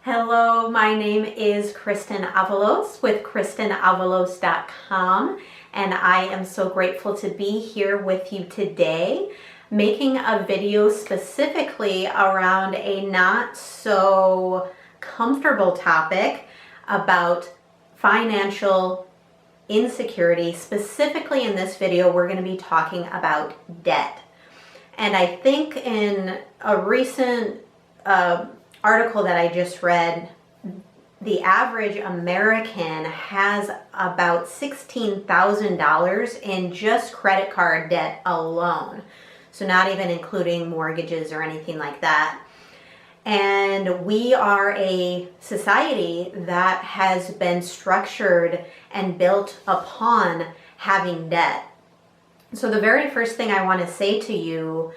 Hello, my name is Kristen Avalos with KristenAvalos.com, and I am so grateful to be here with you today, making a video specifically around a not so comfortable topic about financial insecurity. Specifically in this video, we're going to be talking about debt. And I think in a recent article that I just read, the average American has about $16,000 in just credit card debt alone. So not even including mortgages or anything like that. And we are a society that has been structured and built upon having debt. So the very first thing I want to say to you,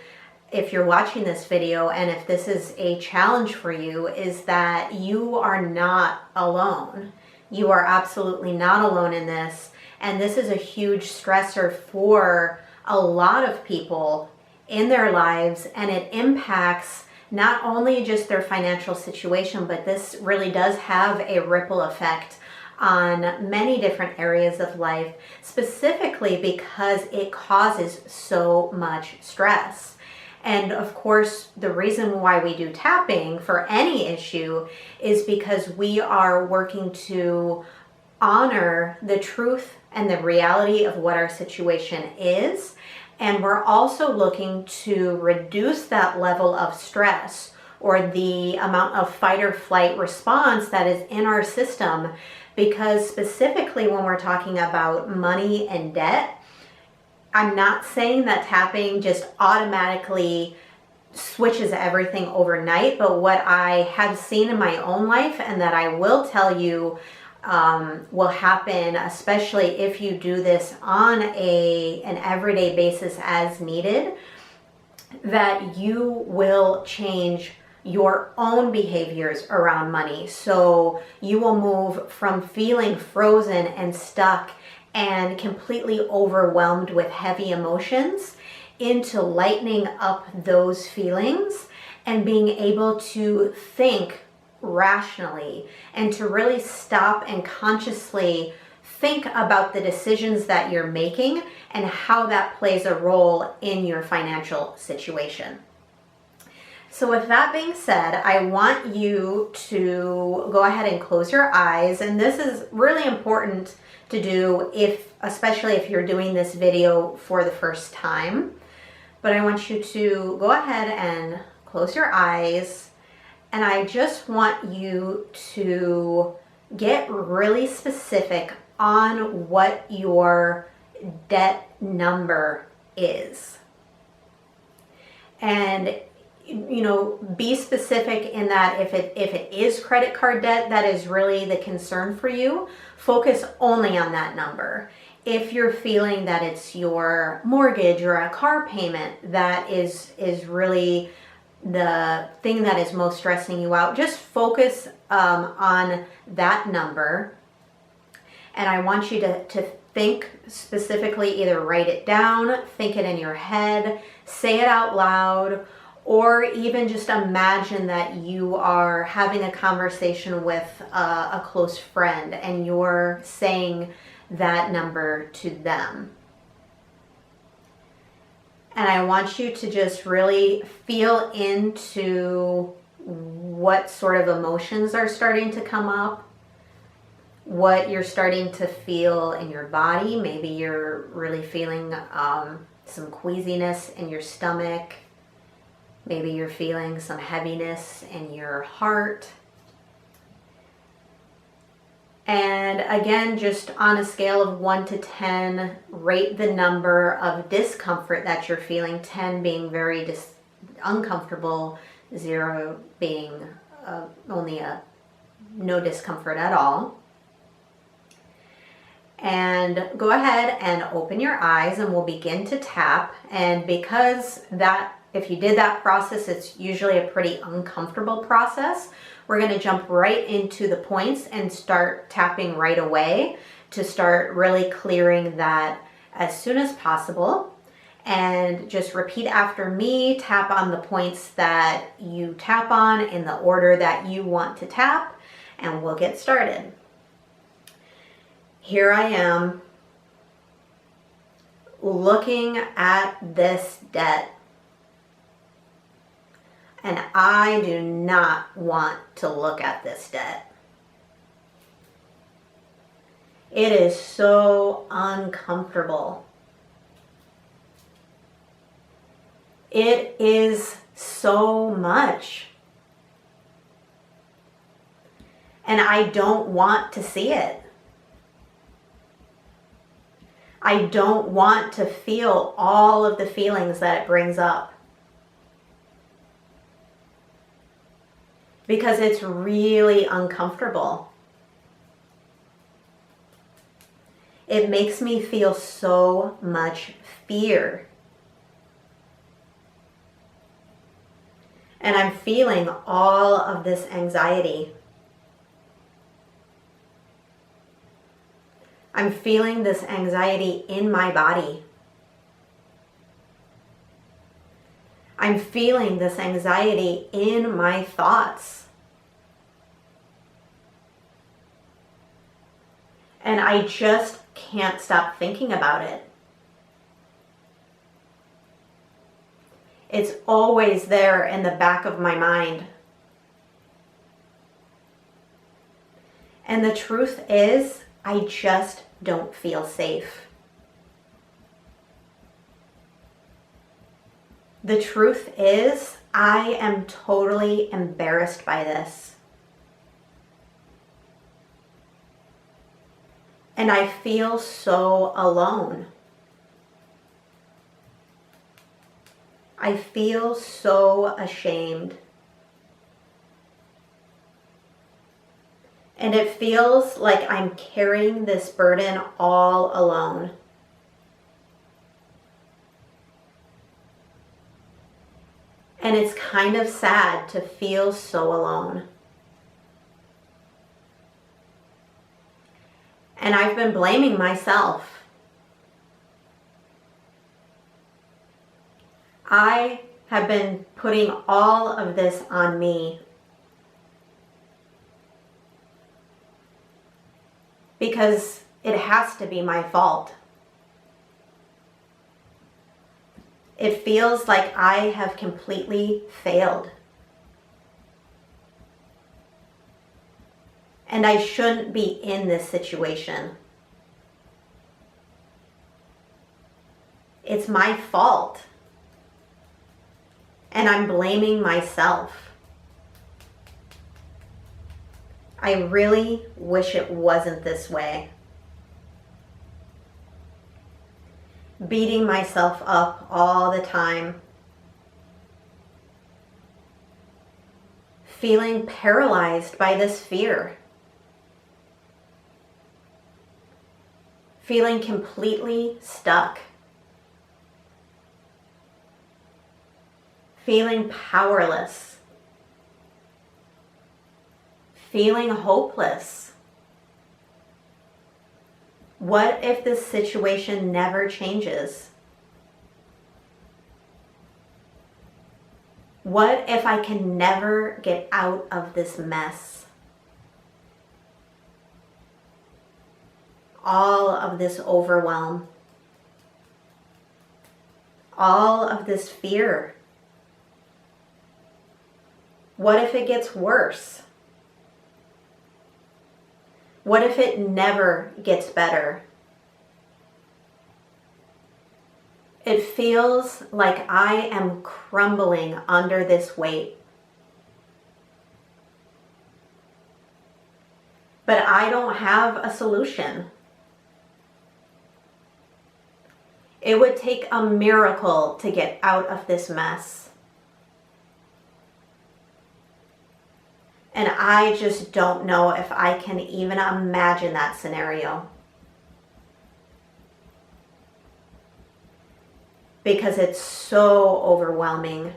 if you're watching this video and if this is a challenge for you, is that you are not alone. You are absolutely not alone in this. And this is a huge stressor for a lot of people in their lives, and it impacts not only just their financial situation, but this really does have a ripple effect on many different areas of life, specifically because it causes so much stress. And of course, the reason why we do tapping for any issue is because we are working to honor the truth and the reality of what our situation is. And we're also looking to reduce that level of stress or the amount of fight or flight response that is in our system. Because specifically when we're talking about money and debt, I'm not saying that tapping just automatically switches everything overnight, but what I have seen in my own life and that I will tell you will happen, especially if you do this on an everyday basis as needed, that you will change your own behaviors around money. So you will move from feeling frozen and stuck and completely overwhelmed with heavy emotions into lightening up those feelings and being able to think rationally and to really stop and consciously think about the decisions that you're making and how that plays a role in your financial situation. So with that being said, I want you to go ahead and close your eyes, and this is really important to do especially if you're doing this video for the first time. But I want you to go ahead and close your eyes, and I just want you to get really specific on what your debt number is. And be specific in that if it is credit card debt that is really the concern for you, focus only on that number. If you're feeling that it's your mortgage or a car payment that is really the thing that is most stressing you out, just focus on that number. And I want you to think specifically, either write it down, think it in your head, say it out loud, or even just imagine that you are having a conversation with a close friend and you're saying that number to them. And I want you to just really feel into what sort of emotions are starting to come up, what you're starting to feel in your body. Maybe you're really feeling some queasiness in your stomach. Maybe you're feeling some heaviness in your heart. And again, just on a scale of 1 to 10, rate the number of discomfort that you're feeling, 10 being very uncomfortable, 0 being only no discomfort at all. And go ahead and open your eyes and we'll begin to tap. And because if you did that process, it's usually a pretty uncomfortable process, we're going to jump right into the points and start tapping right away to start really clearing that as soon as possible. and just repeat after me. Tap on the points that you tap on in the order that you want to tap, and we'll get started. Here I am looking at this debt, and I do not want to look at this debt. It is so uncomfortable. It is so much. And I don't want to see it. I don't want to feel all of the feelings that it brings up. Because it's really uncomfortable. It makes me feel so much fear. And I'm feeling all of this anxiety. I'm feeling this anxiety in my body. I'm feeling this anxiety in my thoughts. And I just can't stop thinking about it. It's always there in the back of my mind. And the truth is, I just don't feel safe. The truth is, I am totally embarrassed by this. And I feel so alone. I feel so ashamed. And it feels like I'm carrying this burden all alone. And it's kind of sad to feel so alone. And I've been blaming myself. I have been putting all of this on me. Because it has to be my fault. It feels like I have completely failed. And I shouldn't be in this situation. It's my fault. And I'm blaming myself. I really wish it wasn't this way. Beating myself up all the time. Feeling paralyzed by this fear. Feeling completely stuck. Feeling powerless. Feeling hopeless. What if this situation never changes? What if I can never get out of this mess? All of this overwhelm. All of this fear. What if it gets worse? What if it never gets better? It feels like I am crumbling under this weight. But I don't have a solution. It would take a miracle to get out of this mess. And I just don't know if I can even imagine that scenario. Because it's so overwhelming.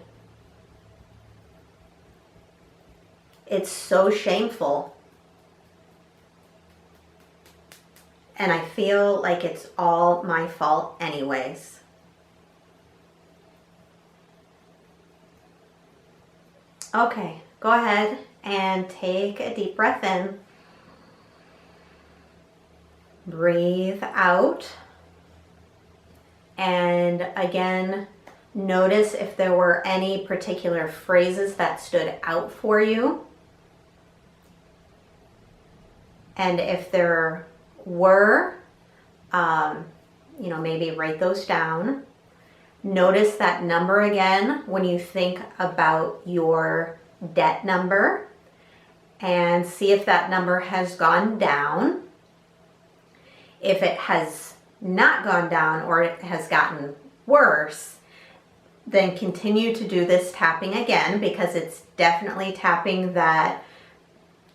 It's so shameful. And I feel like it's all my fault anyways. Okay, go ahead and take a deep breath in. Breathe out. And again, notice if there were any particular phrases that stood out for you. And if there were, maybe write those down. Notice that number again when you think about your debt number, and see if that number has gone down. If it has not gone down or it has gotten worse, then continue to do this tapping again, because it's definitely tapping that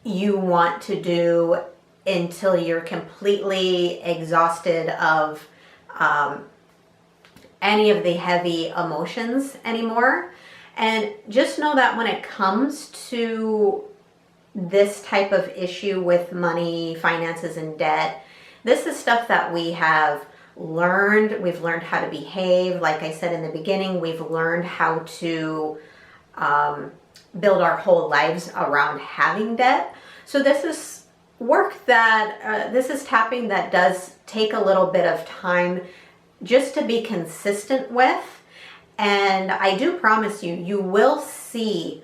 you want to do until you're completely exhausted of any of the heavy emotions anymore. And just know that when it comes to this type of issue with money, finances, and debt, this is stuff that we have learned. We've learned how to behave. Like I said in the beginning, we've learned how to build our whole lives around having debt. So this is work that, this is tapping that does take a little bit of time just to be consistent with. And I do promise you, you will see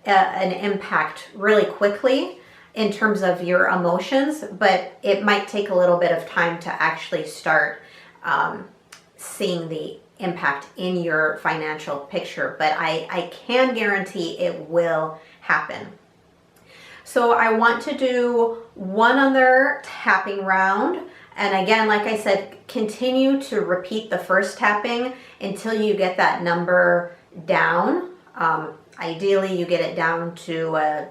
an impact really quickly in terms of your emotions, but it might take a little bit of time to actually start seeing the impact in your financial picture. But I can guarantee it will happen. So I want to do one other tapping round. And again, like I said, continue to repeat the first tapping until you get that number down. Ideally, you get it down to a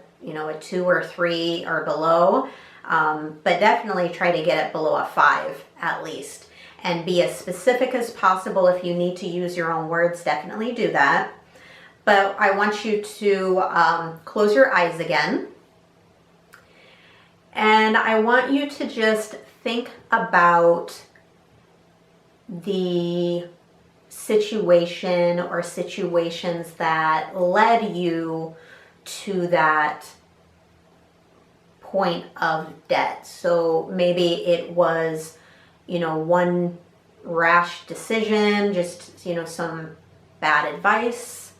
2 or 3 or below, but definitely try to get it below a 5 at least. And be as specific as possible. If you need to use your own words, definitely do that. But I want you to close your eyes again. And I want you to just think about the situation or situations that led you to that point of debt. So maybe it was, one rash decision, just, some bad advice.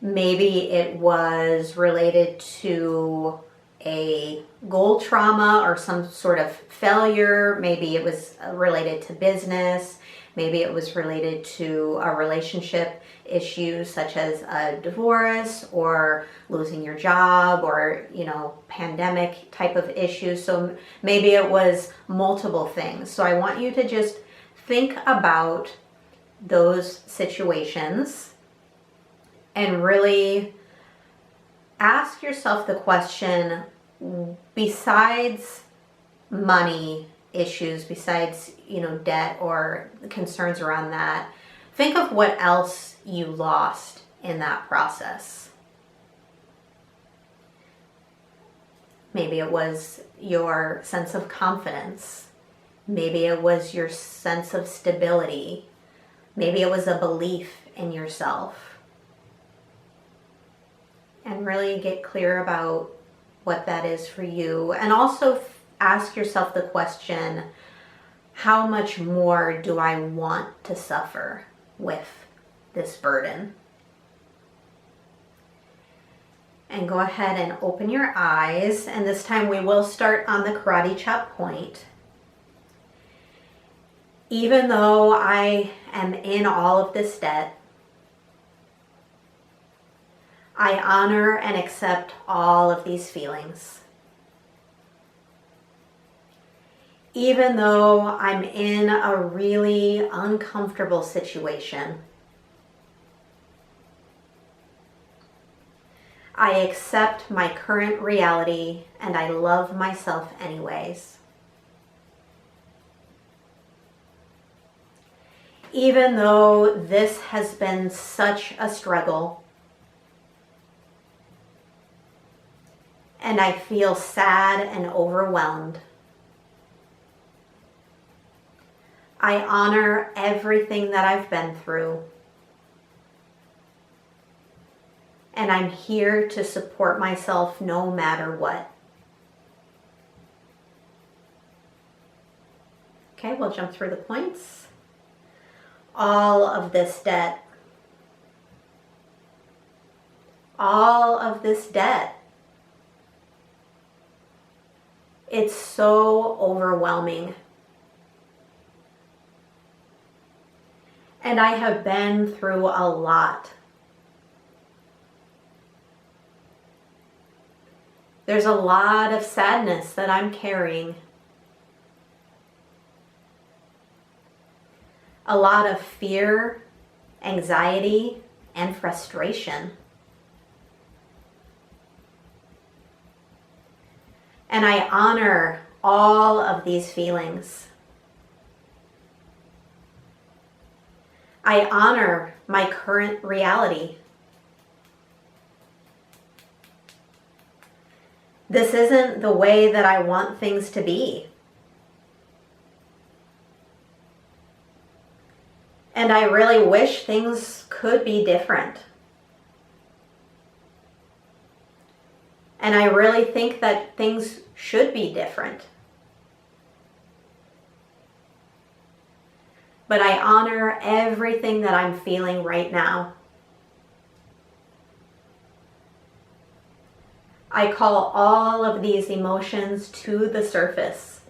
Maybe it was related to a goal trauma or some sort of failure. Maybe it was related to business. Maybe it was related to a relationship issue such as a divorce or losing your job or, pandemic type of issues. So maybe it was multiple things. So I want you to just think about those situations and really ask yourself the question, besides money issues, besides, debt or concerns around that, think of what else you lost in that process. Maybe it was your sense of confidence. Maybe it was your sense of stability. Maybe it was a belief in yourself. And really get clear about what that is for you. And also ask yourself the question, how much more do I want to suffer with this burden? And go ahead and open your eyes. And this time we will start on the karate chop point. Even though I am in all of this debt, I honor and accept all of these feelings. Even though I'm in a really uncomfortable situation, I accept my current reality and I love myself anyways. Even though this has been such a struggle, and I feel sad and overwhelmed, I honor everything that I've been through. and I'm here to support myself no matter what. Okay, we'll jump through the points. All of this debt. All of this debt. It's so overwhelming. And I have been through a lot. There's a lot of sadness that I'm carrying. A lot of fear, anxiety, and frustration. And I honor all of these feelings. I honor my current reality. This isn't the way that I want things to be. And I really wish things could be different. And I really think that things should be different. But I honor everything that I'm feeling right now. I call all of these emotions to the surface.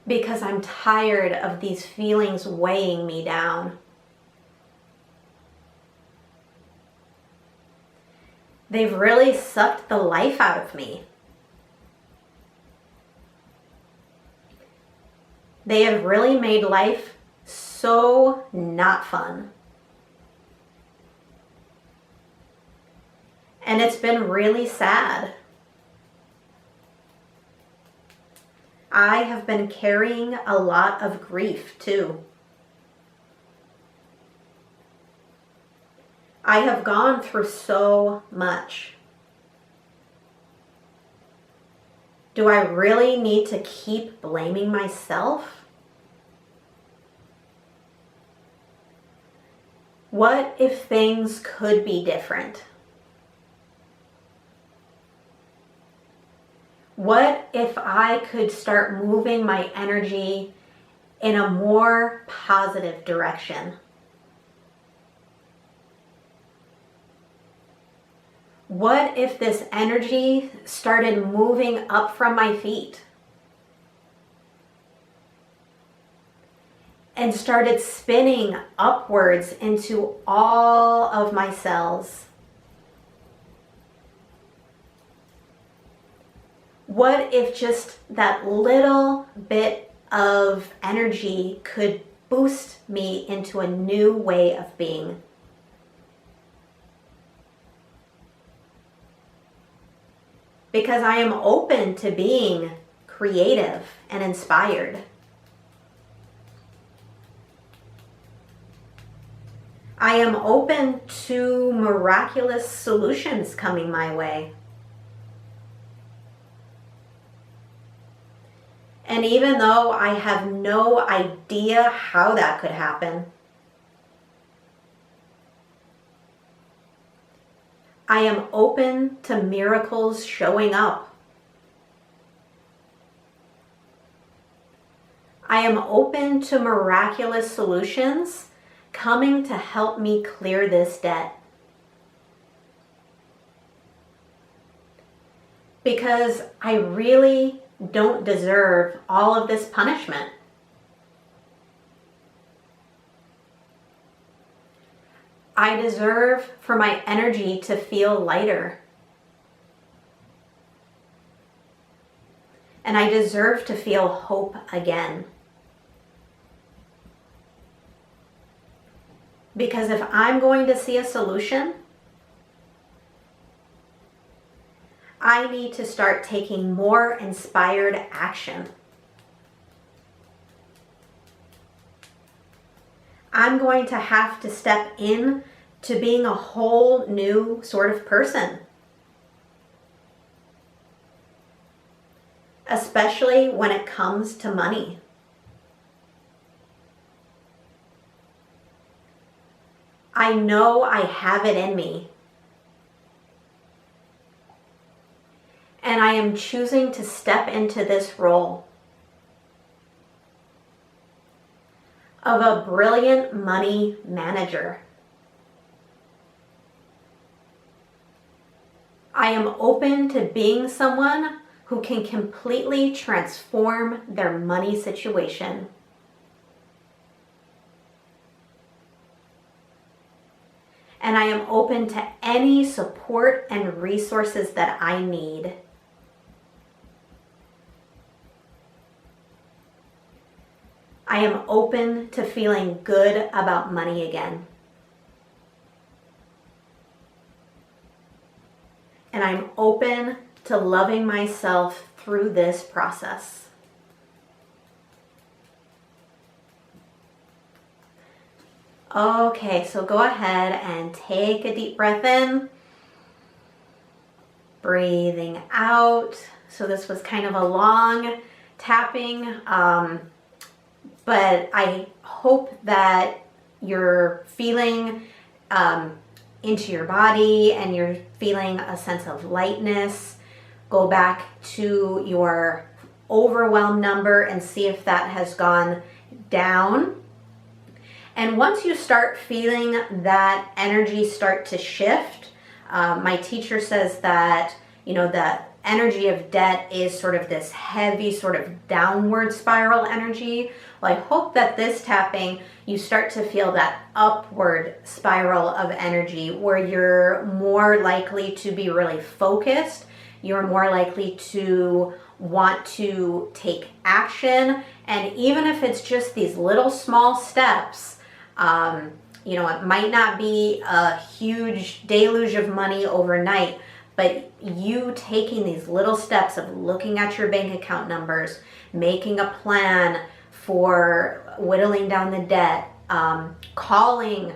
Because I'm tired of these feelings weighing me down. They've really sucked the life out of me. They have really made life so not fun. And it's been really sad. I have been carrying a lot of grief too. I have gone through so much. Do I really need to keep blaming myself? What if things could be different? What if I could start moving my energy in a more positive direction? What if this energy started moving up from my feet and started spinning upwards into all of my cells? What if just that little bit of energy could boost me into a new way of being? Because I am open to being creative and inspired. I am open to miraculous solutions coming my way. And even though I have no idea how that could happen, I am open to miracles showing up. I am open to miraculous solutions coming to help me clear this debt. Because I really don't deserve all of this punishment. I deserve for my energy to feel lighter. And I deserve to feel hope again. Because if I'm going to see a solution, I need to start taking more inspired action. I'm going to have to step in to being a whole new sort of person. Especially when it comes to money. I know I have it in me. And I am choosing to step into this role of a brilliant money manager. I am open to being someone who can completely transform their money situation. And I am open to any support and resources that I need. I am open to feeling good about money again. And I'm open to loving myself through this process. Okay, so go ahead and take a deep breath in. Breathing out. So this was kind of a long tapping, but I hope that you're feeling into your body and you're feeling a sense of lightness. Go back to your overwhelm number and see if that has gone down. And once you start feeling that energy start to shift, my teacher says that, the energy of debt is sort of this heavy sort of downward spiral energy. Well, I hope that this tapping, you start to feel that upward spiral of energy where you're more likely to be really focused. You're more likely to want to take action. And even if it's just these little small steps, it might not be a huge deluge of money overnight, but you taking these little steps of looking at your bank account numbers, making a plan for whittling down the debt, calling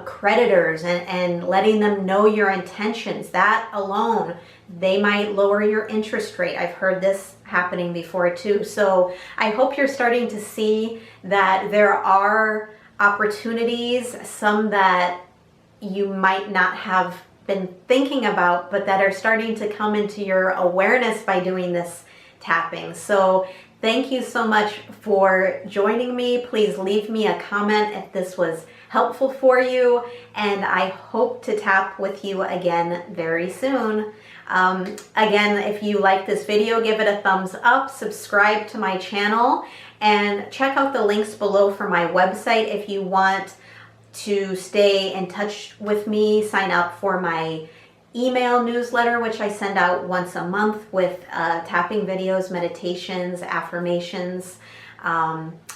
creditors and letting them know your intentions. That alone, they might lower your interest rate. I've heard this happening before too. So I hope you're starting to see that there are opportunities, some that you might not have been thinking about, but that are starting to come into your awareness by doing this tapping. So thank you so much for joining me. Please leave me a comment if this was helpful for you, and I hope to tap with you again very soon. Again, if you like this video, give it a thumbs up, subscribe to my channel, and check out the links below for my website if you want to stay in touch with me. Sign up for my email newsletter, which I send out once a month with tapping videos, meditations, affirmations.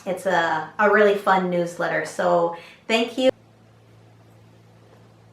It's a really fun newsletter. So thank you.